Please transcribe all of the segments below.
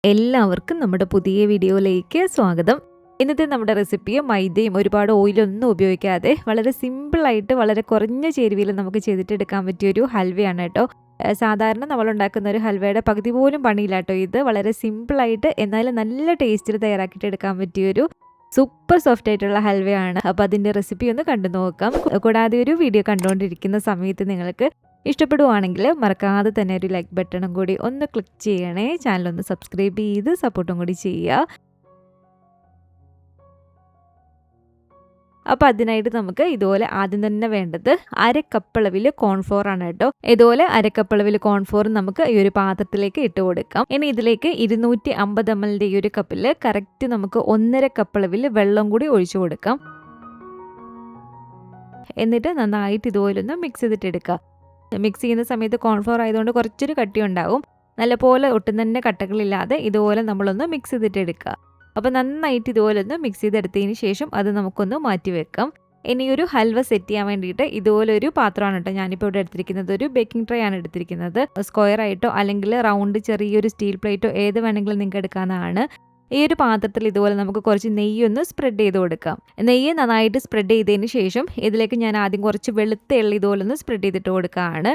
എല്ലാവർക്കും നമ്മുടെ പുതിയ വീഡിയോയിലേക്ക് സ്വാഗതം. ഇന്നത്തെ നമ്മുടെ റെസിപ്പി മൈദയും ഒരുപാട് ഓയിലൊന്നും ഉപയോഗിക്കാതെ വളരെ സിമ്പിളായിട്ട് വളരെ കുറഞ്ഞ ചേരുവയിൽ നമുക്ക് ചെയ്തിട്ടെടുക്കാൻ പറ്റിയൊരു ഹൽവയാണ് കേട്ടോ. സാധാരണ നമ്മൾ ഉണ്ടാക്കുന്ന ഒരു ഹൽവയുടെ പകുതി പോലും പണിയില്ല കേട്ടോ. ഇത് വളരെ സിമ്പിളായിട്ട് എന്നാലും നല്ല ടേസ്റ്റിൽ തയ്യാറാക്കിയിട്ട് എടുക്കാൻ പറ്റിയൊരു സൂപ്പർ സോഫ്റ്റ് ആയിട്ടുള്ള ഹൽവയാണ്. അപ്പോൾ അതിൻ്റെ റെസിപ്പി ഒന്ന് കണ്ടു നോക്കാം. കൂടാതെ ഒരു വീഡിയോ കണ്ടുകൊണ്ടിരിക്കുന്ന സമയത്ത് നിങ്ങൾക്ക് ഇഷ്ടപ്പെടുവാണെങ്കിൽ മറക്കാതെ തന്നെ ഒരു ലൈക്ക് ബട്ടണും കൂടി ഒന്ന് ക്ലിക്ക് ചെയ്യണേ. ചാനലൊന്ന് സബ്സ്ക്രൈബ് ചെയ്ത് സപ്പോർട്ടും കൂടി ചെയ്യുക. അപ്പോൾ അതിനായിട്ട് നമുക്ക് ഇതുപോലെ ആദ്യം തന്നെ വേണ്ടത് അരക്കപ്പളവിൽ കോൺഫ്ലോർ ആണ് കേട്ടോ. ഇതുപോലെ അരക്കപ്പളവിൽ കോൺഫ്ലോർ നമുക്ക് ഈ ഒരു പാത്രത്തിലേക്ക് ഇട്ട് കൊടുക്കാം. ഇനി ഇതിലേക്ക് 250 ml ഈ ഒരു കപ്പിൽ കറക്റ്റ് നമുക്ക് 1.5 കപ്പളവിൽ വെള്ളം കൂടി ഒഴിച്ചു കൊടുക്കാം. എന്നിട്ട് നന്നായിട്ട് ഇതുപോലെ ഒന്ന് മിക്സ് ചെയ്തിട്ടെടുക്കുക. മിക്സ് ചെയ്യുന്ന സമയത്ത് കോൺഫ്ലോർ ആയതുകൊണ്ട് കുറച്ചൊരു കട്ടി ഉണ്ടാവും. നല്ലപോലെ ഒട്ടും തന്നെ കട്ടകളില്ലാതെ ഇതുപോലെ നമ്മളൊന്ന് മിക്സ് ചെയ്തിട്ടെടുക്കുക. അപ്പോൾ നന്നായിട്ട് ഇതുപോലെ ഒന്ന് മിക്സ് ചെയ്തെടുത്തതിന് ശേഷം അത് നമുക്കൊന്ന് മാറ്റി വെക്കാം. ഇനി ഒരു ഹൽവ സെറ്റ് ചെയ്യാൻ വേണ്ടിയിട്ട് ഇതുപോലെ ഒരു പാത്രമാണ് കേട്ടോ ഞാനിപ്പോൾ ഇവിടെ എടുത്തിരിക്കുന്നത്. ഒരു ബേക്കിംഗ് ട്രേ ആണ് എടുത്തിരിക്കുന്നത്. സ്ക്വയർ ആയിട്ടോ അല്ലെങ്കിൽ റൗണ്ട് ചെറിയൊരു സ്റ്റീൽ പ്ലേറ്റോ ഏത് വേണമെങ്കിലും നിങ്ങൾക്ക് എടുക്കാവുന്നതാണ്. ഈ ഒരു പാത്രത്തിൽ ഇതുപോലെ നമുക്ക് കുറച്ച് നെയ്യൊന്ന് സ്പ്രെഡ് ചെയ്ത് കൊടുക്കാം. നെയ്യ് നന്നായിട്ട് സ്പ്രെഡ് ചെയ്തതിന് ശേഷം ഇതിലേക്ക് ഞാൻ ആദ്യം കുറച്ച് വെളുത്ത എള്ളി ഇതുപോലെ ഒന്ന് സ്പ്രെഡ് ചെയ്തിട്ട് കൊടുക്കുകയാണ്.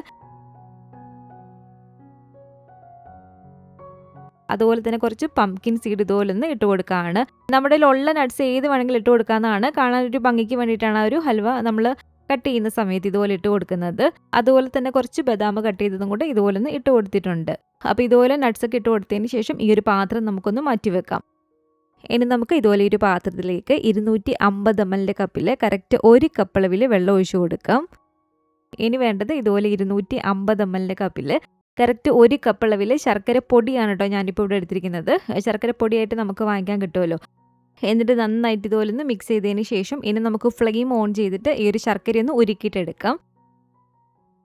അതുപോലെ തന്നെ കുറച്ച് പംകിൻ സീഡ് ഇതുപോലെ ഒന്ന് ഇട്ട് കൊടുക്കുകയാണ്. നമ്മുടെ ഉള്ള നട്ട്സ് ഏത് വേണമെങ്കിലും ഇട്ട് കൊടുക്കാവുന്നതാണ്. കാണാൻ ഒരു ഭംഗിക്ക് വേണ്ടിയിട്ടാണ് ഒരു ഹൽവ നമ്മൾ കട്ട് ചെയ്യുന്ന സമയത്ത് ഇതുപോലെ ഇട്ട് കൊടുക്കുന്നത്. അതുപോലെ തന്നെ കുറച്ച് ബദാം കട്ട് ചെയ്തതും കൂടെ ഇതുപോലെ ഒന്ന് ഇട്ട് കൊടുത്തിട്ടുണ്ട്. അപ്പോൾ ഇതുപോലെ നട്ട്സ് ഒക്കെ ഇട്ട് കൊടുത്തതിന് ശേഷം ഈ ഒരു പാത്രം നമുക്കൊന്ന് മാറ്റി വെക്കാം. ഇനി നമുക്ക് ഇതുപോലെ ഒരു പാത്രത്തിലേക്ക് 250 ml കപ്പിൽ കറക്റ്റ് 1 കപ്പളവിൽ വെള്ളം ഒഴിച്ചു കൊടുക്കാം. ഇനി വേണ്ടത് ഇതുപോലെ 250 ml കപ്പിൽ കറക്റ്റ് 1 കപ്പളവിൽ ശർക്കര പൊടിയാണ് കേട്ടോ ഞാനിപ്പോൾ ഇവിടെ എടുത്തിരിക്കുന്നത്. ശർക്കര പൊടിയായിട്ട് നമുക്ക് വാങ്ങിക്കാൻ കിട്ടുമല്ലോ. എന്നിട്ട് നന്നായിട്ട് ഇതുപോലെ ഒന്ന് മിക്സ് ചെയ്തതിന് ശേഷം ഇനി നമുക്ക് ഫ്ലെയിം ഓൺ ചെയ്തിട്ട് ഈ ഒരു ശർക്കരയൊന്ന് ഉരുക്കിയിട്ടെടുക്കാം.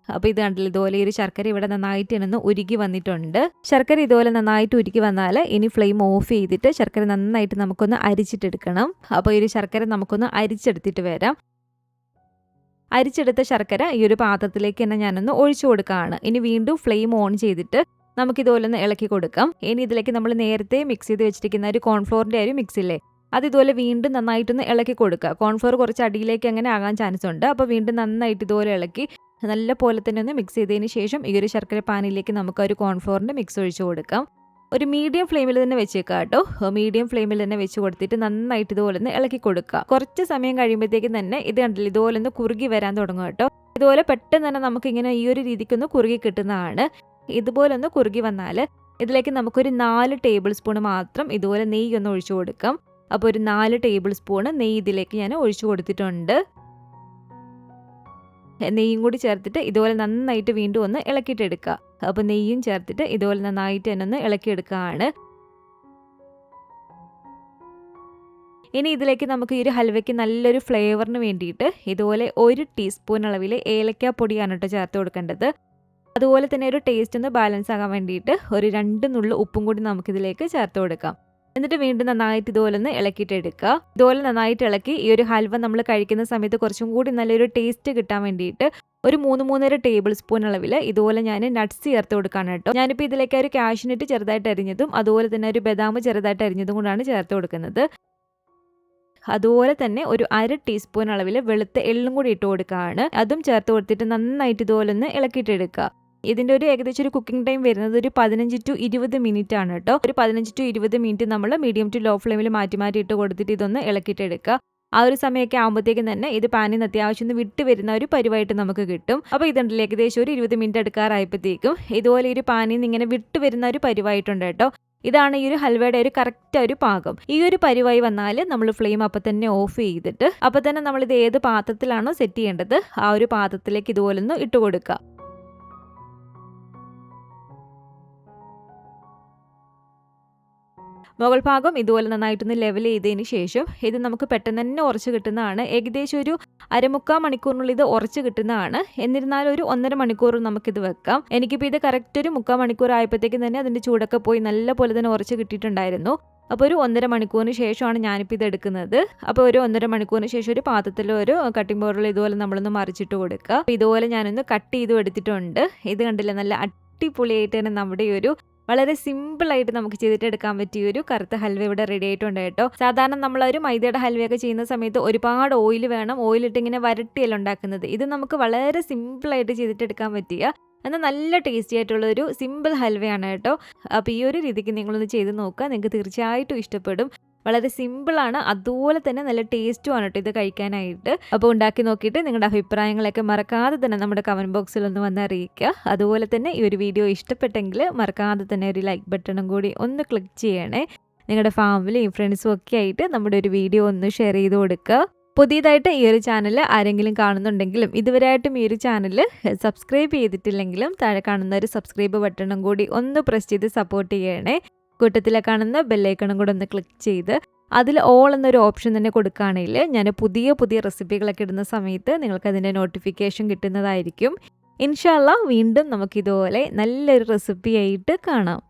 അപ്പോൾ ഇത് കണ്ടില്ല, ഇതുപോലെ ഈ ഒരു ശർക്കര ഇവിടെ നന്നായിട്ട് ഒന്ന് ഉരുക്കി വന്നിട്ടുണ്ട്. ശർക്കര ഇതുപോലെ നന്നായിട്ട് ഉരുക്കി വന്നാൽ ഇനി ഫ്ലെയിം ഓഫ് ചെയ്തിട്ട് ശർക്കര നന്നായിട്ട് നമുക്കൊന്ന് അരിച്ചിട്ടെടുക്കണം. അപ്പോൾ ഈ ഒരു ശർക്കര നമുക്കൊന്ന് അരിച്ചെടുത്തിട്ട് വരാം. അരിച്ചെടുത്ത ശർക്കര ഈ ഒരു പാത്രത്തിലേക്ക് തന്നെ ഞാനൊന്ന് ഒഴിച്ചു കൊടുക്കുകയാണ്. ഇനി വീണ്ടും ഫ്ലെയിം ഓൺ ചെയ്തിട്ട് നമുക്കിതുപോലെ ഒന്ന് ഇളക്കി കൊടുക്കാം. ഇനി ഇതിലേക്ക് നമ്മൾ നേരത്തെ മിക്സ് ചെയ്ത് വെച്ചിരിക്കുന്ന ഒരു കോൺഫ്ലോറിൻ്റെ ഒരു മിക്സ് ഇല്ലേ, അത് ഇതുപോലെ വീണ്ടും നന്നായിട്ടൊന്ന് ഇളക്കി കൊടുക്കുക. കോൺഫ്ലോർ കുറച്ച് അടിയിലേക്ക് അങ്ങനെ ആകാൻ ചാൻസ് ഉണ്ട്. അപ്പോൾ വീണ്ടും നന്നായിട്ട് ഇതുപോലെ ഇളക്കി നല്ല പോലെ തന്നെ ഒന്ന് മിക്സ് ചെയ്തതിന് ശേഷം ഈ ഒരു ശർക്കര പാനിലേക്ക് നമുക്ക് ഒരു കോൺഫ്ലോറിൻ്റെ മിക്സ് ഒഴിച്ചു കൊടുക്കാം. ഒരു മീഡിയം ഫ്ലെയിമിൽ തന്നെ വെച്ചേക്കാം കേട്ടോ. മീഡിയം ഫ്ലെയിമിൽ തന്നെ വെച്ച് കൊടുത്തിട്ട് നന്നായിട്ട് ഇതുപോലെ ഒന്ന് ഇളക്കി കൊടുക്കുക. കുറച്ച് സമയം കഴിയുമ്പോഴത്തേക്കും തന്നെ ഇത് കണ്ടില്ല ഇതുപോലെ ഒന്ന് കുറുകി വരാൻ തുടങ്ങും കേട്ടോ. ഇതുപോലെ പെട്ടെന്ന് തന്നെ നമുക്കിങ്ങനെ ഈ ഒരു രീതിക്കൊന്ന് കുറുകി കിട്ടുന്നതാണ്. ഇതുപോലെ ഒന്ന് കുറുകി വന്നാൽ ഇതിലേക്ക് നമുക്കൊരു 4 ടേബിൾ സ്പൂൺ മാത്രം ഇതുപോലെ നെയ്യ് ഒന്ന് ഒഴിച്ചു കൊടുക്കാം. അപ്പോൾ ഒരു 4 ടേബിൾ സ്പൂൺ നെയ്യ് ഇതിലേക്ക് ഞാൻ ഒഴിച്ചു കൊടുത്തിട്ടുണ്ട്. നെയ്യും കൂടി ചേർത്തിട്ട് ഇതുപോലെ നന്നായിട്ട് വീണ്ടും ഒന്ന് ഇളക്കിയിട്ടെടുക്കുക. അപ്പോൾ നെയ്യും ചേർത്തിട്ട് ഇതുപോലെ നന്നായിട്ട് തന്നെ ഒന്ന് ഇളക്കിയെടുക്കുകയാണ്. ഇനി ഇതിലേക്ക് നമുക്ക് ഈ ഒരു ഹൽവയ്ക്ക് നല്ലൊരു ഫ്ലേവറിന് വേണ്ടിയിട്ട് ഇതുപോലെ 1 ടീസ്പൂൺ അളവിൽ ഏലക്കാപ്പൊടിയാണ് കേട്ടോ ചേർത്ത് കൊടുക്കേണ്ടത്. അതുപോലെ തന്നെ ഒരു ടേസ്റ്റ് ഒന്ന് ബാലൻസ് ആകാൻ വേണ്ടിയിട്ട് ഒരു 2 നുള്ളു ഉപ്പും കൂടി നമുക്കിതിലേക്ക് ചേർത്ത് കൊടുക്കാം. എന്നിട്ട് വീണ്ടും നന്നായിട്ട് ഇതുപോലെ ഒന്ന് ഇളക്കിയിട്ടെടുക്കുക. ഇതുപോലെ നന്നായിട്ട് ഇളക്കി ഈ ഒരു ഹൽവ നമ്മൾ കഴിക്കുന്ന സമയത്ത് കുറച്ചും കൂടി നല്ലൊരു ടേസ്റ്റ് കിട്ടാൻ വേണ്ടിയിട്ട് ഒരു 3-3.5 ടേബിൾ സ്പൂൺ അളവിൽ ഇതുപോലെ ഞാൻ നട്ട്സ് ചേർത്ത് കൊടുക്കാണ് കേട്ടോ. ഞാനിപ്പോൾ ഇതിലേക്ക് ഒരു കാഷ്യൂനട്ട് ചെറുതായിട്ട് അരിഞ്ഞതും അതുപോലെ തന്നെ ഒരു ബദാം ചെറുതായിട്ട് അരിഞ്ഞതും കൊണ്ടാണ് ചേർത്ത് കൊടുക്കുന്നത്. അതുപോലെ തന്നെ ഒരു 1/2 ടീസ്പൂൺ അളവിൽ വെളുത്ത എള്ളും കൂടി ഇട്ട് കൊടുക്കുകയാണ്. അതും ചേർത്ത് കൊടുത്തിട്ട് നന്നായിട്ട് ഇതുപോലെ ഒന്ന് ഇളക്കിയിട്ടെടുക്കുക. ഇതിൻ്റെ ഒരു ഏകദേശം ഒരു കുക്കിംഗ് ടൈം വരുന്നത് ഒരു 15 to 20 മിനിറ്റ് ആണ് കേട്ടോ. ഒരു 15 to 20 മിനിറ്റ് നമ്മൾ മീഡിയം ടു ലോ ഫ്ലെയിമിൽ മാറ്റി മാറ്റി ഇട്ട് കൊടുത്തിട്ട് ഇതൊന്ന് ഇളക്കിയിട്ടെടുക്കുക. ആ ഒരു സമയമൊക്കെ ആകുമ്പോഴത്തേക്കും തന്നെ ഇത് പാനിൽ നിന്ന് അത്യാവശ്യം ഒന്ന് വിട്ട് വരുന്ന ഒരു പരിവായിട്ട് നമുക്ക് കിട്ടും. അപ്പോൾ ഇതുണ്ടല്ലോ ഏകദേശം ഒരു 20 മിനിറ്റ് എടുക്കാറായപ്പോഴത്തേക്കും ഇതുപോലെ ഒരു പാനിൽ നിന്ന് ഇങ്ങനെ വിട്ട് വരുന്ന ഒരു പരിവായിട്ടുണ്ട് കേട്ടോ. ഇതാണ് ഈ ഒരു ഹൽവയുടെ ഒരു കറക്റ്റ് ഒരു പാകം. ഈ ഒരു പരിവായി വന്നാൽ നമ്മൾ ഫ്ലെയിം അപ്പം തന്നെ ഓഫ് ചെയ്തിട്ട് അപ്പം തന്നെ നമ്മളിത് ഏത് പാത്രത്തിലാണോ സെറ്റ് ചെയ്യേണ്ടത് ആ ഒരു പാത്രത്തിലേക്ക് ഇതുപോലെ ഒന്ന് ഇട്ട് കൊടുക്കുക. മുകൾ ഭാഗം ഇതുപോലെ നന്നായിട്ടൊന്ന് ലെവൽ ചെയ്തതിന് ശേഷം ഇത് നമുക്ക് പെട്ടെന്ന് തന്നെ ഉറച്ച് കിട്ടുന്നതാണ്. ഏകദേശം ഒരു 1/4 മണിക്കൂറിനുള്ളിൽ ഇത് ഉറച്ച് കിട്ടുന്നതാണ്. എന്നിരുന്നാലും ഒരു 1.5 മണിക്കൂർ നമുക്കിത് വെക്കാം. എനിക്കിപ്പോൾ ഇത് കറക്റ്റ് ഒരു 3/4 മണിക്കൂർ ആയപ്പോഴത്തേക്കും തന്നെ അതിൻ്റെ ചൂടൊക്കെ പോയി നല്ല പോലെ തന്നെ ഉറച്ച് കിട്ടിയിട്ടുണ്ടായിരുന്നു. അപ്പോൾ ഒരു 1.5 മണിക്കൂറിന് ശേഷമാണ് ഞാനിപ്പോൾ ഇത് എടുക്കുന്നത്. അപ്പോൾ ഒരു 1.5 മണിക്കൂറിന് ശേഷം ഒരു പാത്രത്തിൽ ഒരു കട്ടിംഗ് ബോർഡിൽ ഇതുപോലെ നമ്മളൊന്ന് മറിച്ചിട്ട് കൊടുക്കുക. ഇതുപോലെ ഞാനൊന്ന് കട്ട് ചെയ്തും എടുത്തിട്ടുണ്ട്. ഇത് കണ്ടില്ല, നല്ല അടിപൊളിയായിട്ട് തന്നെ നമ്മുടെ ഈ ഒരു വളരെ സിമ്പിളായിട്ട് നമുക്ക് ചെയ്തിട്ടെടുക്കാൻ പറ്റിയ ഒരു കറുത്ത ഹൽവ ഇവിടെ റെഡി ആയിട്ടുണ്ട് കേട്ടോ. സാധാരണ നമ്മളൊരു മൈദയുടെ ഹൽവയൊക്കെ ചെയ്യുന്ന സമയത്ത് ഒരുപാട് ഓയിൽ വേണം, ഓയിലിട്ട് ഇങ്ങനെ വരട്ടിയല്ല ഉണ്ടാക്കുന്നത്. ഇത് നമുക്ക് വളരെ സിമ്പിളായിട്ട് ചെയ്തിട്ടെടുക്കാൻ പറ്റിയ എന്നാൽ നല്ല ടേസ്റ്റി ആയിട്ടുള്ളൊരു സിമ്പിൾ ഹൽവയാണ് കേട്ടോ. അപ്പോൾ ഈ ഒരു രീതിക്ക് നിങ്ങളൊന്ന് ചെയ്ത് നോക്കുക, നിങ്ങൾക്ക് തീർച്ചയായിട്ടും ഇഷ്ടപ്പെടും. വളരെ സിമ്പിളാണ്, അതുപോലെ തന്നെ നല്ല ടേസ്റ്റുമാണ് കേട്ടോ ഇത് കഴിക്കാനായിട്ട്. അപ്പോൾ ഉണ്ടാക്കി നോക്കിയിട്ട് നിങ്ങളുടെ അഭിപ്രായങ്ങളൊക്കെ മറക്കാതെ തന്നെ നമ്മുടെ കമൻറ്റ് ബോക്സിൽ ഒന്ന് വന്ന് അറിയിക്കുക. അതുപോലെ തന്നെ ഈ ഒരു വീഡിയോ ഇഷ്ടപ്പെട്ടെങ്കിൽ മറക്കാതെ തന്നെ ഒരു ലൈക്ക് ബട്ടണും കൂടി ഒന്ന് ക്ലിക്ക് ചെയ്യണേ. നിങ്ങളുടെ ഫാമിലിയും ഫ്രണ്ട്സും ഒക്കെ ആയിട്ട് നമ്മുടെ ഒരു വീഡിയോ ഒന്ന് ഷെയർ ചെയ്ത് കൊടുക്കുക. പുതിയതായിട്ട് ഈ ഒരു ചാനൽ ആരെങ്കിലും കാണുന്നുണ്ടെങ്കിലും ഇതുവരെയായിട്ടും ഈ ഒരു ചാനൽ സബ്സ്ക്രൈബ് ചെയ്തിട്ടില്ലെങ്കിലും താഴെ കാണുന്ന ഒരു സബ്സ്ക്രൈബ് ബട്ടണും കൂടി ഒന്ന് പ്രസ് ചെയ്ത് സപ്പോർട്ട് ചെയ്യണേ. കൂട്ടത്തിലെ കാണുന്ന ബെല്ലൈക്കണും കൂടെ ഒന്ന് ക്ലിക്ക് ചെയ്ത് അതിൽ ഓൾ എന്നൊരു ഓപ്ഷൻ തന്നെ കൊടുക്കുകയാണെങ്കിൽ ഞാൻ പുതിയ പുതിയ റെസിപ്പികളൊക്കെ ഇടുന്ന സമയത്ത് നിങ്ങൾക്ക് അതിൻ്റെ നോട്ടിഫിക്കേഷൻ കിട്ടുന്നതായിരിക്കും. ഇൻഷാ അല്ലാഹ് വീണ്ടും നമുക്കിതുപോലെ നല്ലൊരു റെസിപ്പി ആയിട്ട് കാണാം.